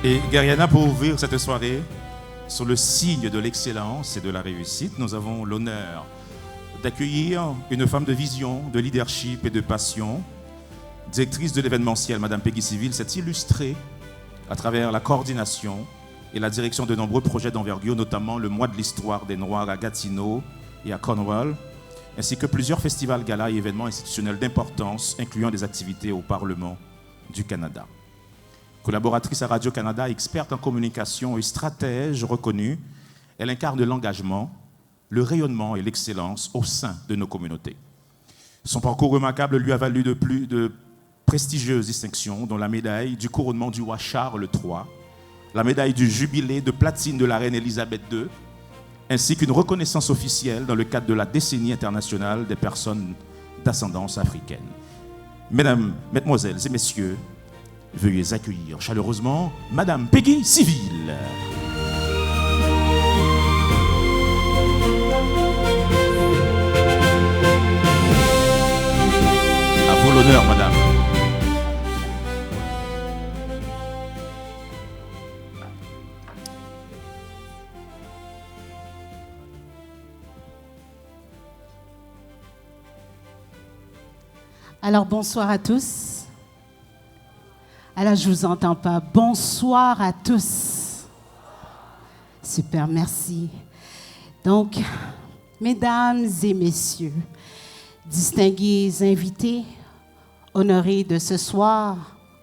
Et Gariana, pour ouvrir cette soirée, sur le signe de l'excellence et de la réussite, nous avons l'honneur d'accueillir une femme de vision, de leadership et de passion, directrice de l'événementiel, Madame Peggy Civil, s'est illustrée à travers la coordination et la direction de nombreux projets d'envergure, notamment le Mois de l'Histoire des Noirs à Gatineau et à Cornwall, ainsi que plusieurs festivals, galas et événements institutionnels d'importance, incluant des activités au Parlement du Canada. Collaboratrice à Radio-Canada, experte en communication et stratège reconnue, elle incarne l'engagement, le rayonnement et l'excellence au sein de nos communautés. Son parcours remarquable lui a valu de prestigieuses distinctions, dont la médaille du couronnement du roi Charles III, la médaille du jubilé de platine de la reine Elisabeth II, ainsi qu'une reconnaissance officielle dans le cadre de la décennie internationale des personnes d'ascendance africaine. Mesdames, Mesdemoiselles et Messieurs, veuillez accueillir chaleureusement Madame Peggy Civil. À vous l'honneur, Madame. Alors, bonsoir à tous. Alors, je ne vous entends pas. Bonsoir à tous. Super, merci. Donc, mesdames et messieurs, distingués invités, honorés de ce soir,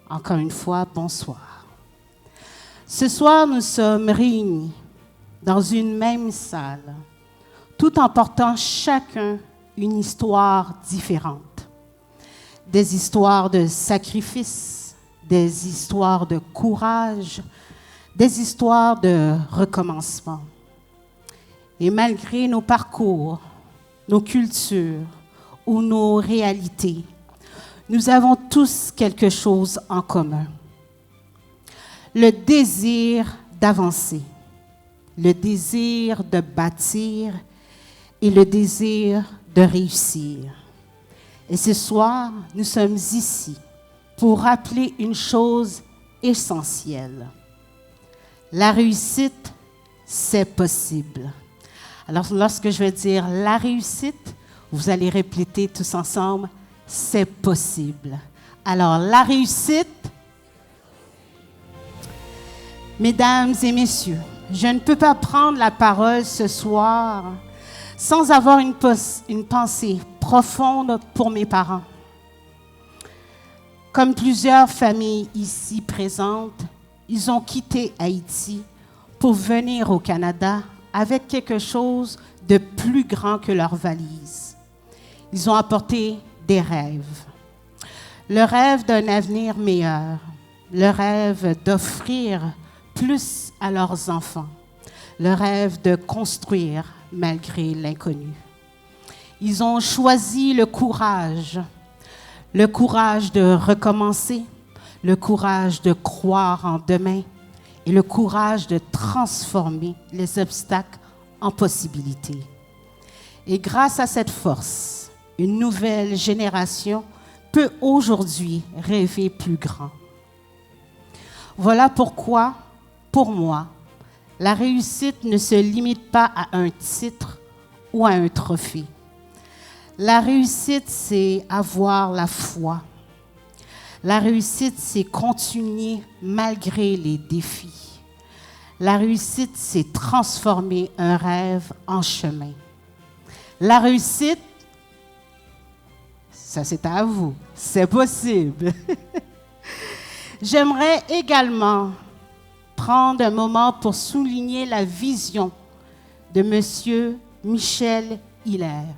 encore une fois, bonsoir. Ce soir, nous sommes réunis dans une même salle, tout en portant chacun une histoire différente. Des histoires de sacrifice, des histoires de courage, des histoires de recommencement. Et malgré nos parcours, nos cultures ou nos réalités, nous avons tous quelque chose en commun. Le désir d'avancer, le désir de bâtir et le désir de réussir. Et ce soir, nous sommes ici pour rappeler une chose essentielle. La réussite, c'est possible. Alors, lorsque je vais dire la réussite, vous allez répéter tous ensemble, c'est possible. Alors, la réussite, mesdames et messieurs, je ne peux pas prendre la parole ce soir sans avoir une pensée profonde pour mes parents. Comme plusieurs familles ici présentes, ils ont quitté Haïti pour venir au Canada avec quelque chose de plus grand que leur valise. Ils ont apporté des rêves. Le rêve d'un avenir meilleur, le rêve d'offrir plus à leurs enfants, le rêve de construire malgré l'inconnu. Ils ont choisi le courage de recommencer, le courage de croire en demain et le courage de transformer les obstacles en possibilités. Et grâce à cette force, une nouvelle génération peut aujourd'hui rêver plus grand. Voilà pourquoi, pour moi, la réussite ne se limite pas à un titre ou à un trophée. La réussite, c'est avoir la foi. La réussite, c'est continuer malgré les défis. La réussite, c'est transformer un rêve en chemin. La réussite, ça c'est à vous, c'est possible. J'aimerais également prendre un moment pour souligner la vision de M. Michel Hilaire.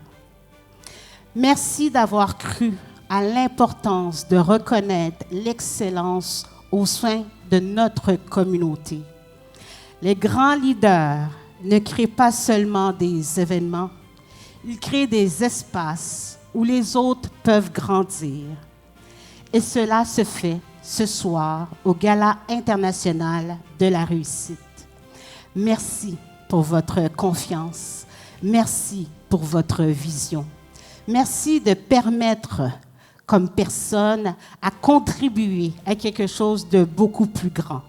Merci d'avoir cru à l'importance de reconnaître l'excellence au sein de notre communauté. Les grands leaders ne créent pas seulement des événements, ils créent des espaces où les autres peuvent grandir. Et cela se fait ce soir au Gala international de la réussite. Merci pour votre confiance. Merci pour votre vision. Merci de permettre, comme personne, à contribuer à quelque chose de beaucoup plus grand.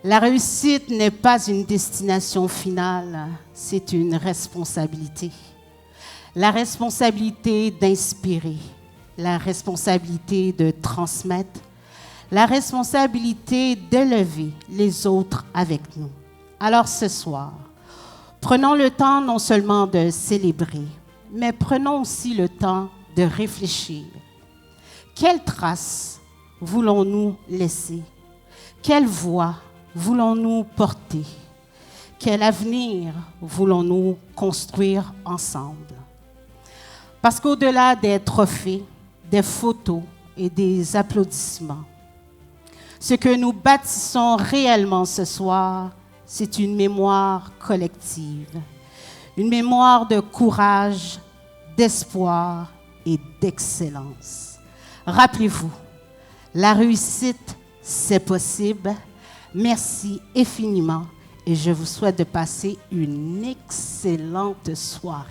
La réussite n'est pas une destination finale, c'est une responsabilité. La responsabilité d'inspirer, la responsabilité de transmettre, la responsabilité d'élever les autres avec nous. Alors ce soir, prenons le temps non seulement de célébrer, mais prenons aussi le temps de réfléchir. Quelles traces voulons-nous laisser? Quelle voix voulons-nous porter? Quel avenir voulons-nous construire ensemble? Parce qu'au-delà des trophées, des photos et des applaudissements, ce que nous bâtissons réellement ce soir, c'est une mémoire collective, une mémoire de courage, d'espoir et d'excellence. Rappelez-vous, la réussite, c'est possible. Merci infiniment et je vous souhaite de passer une excellente soirée.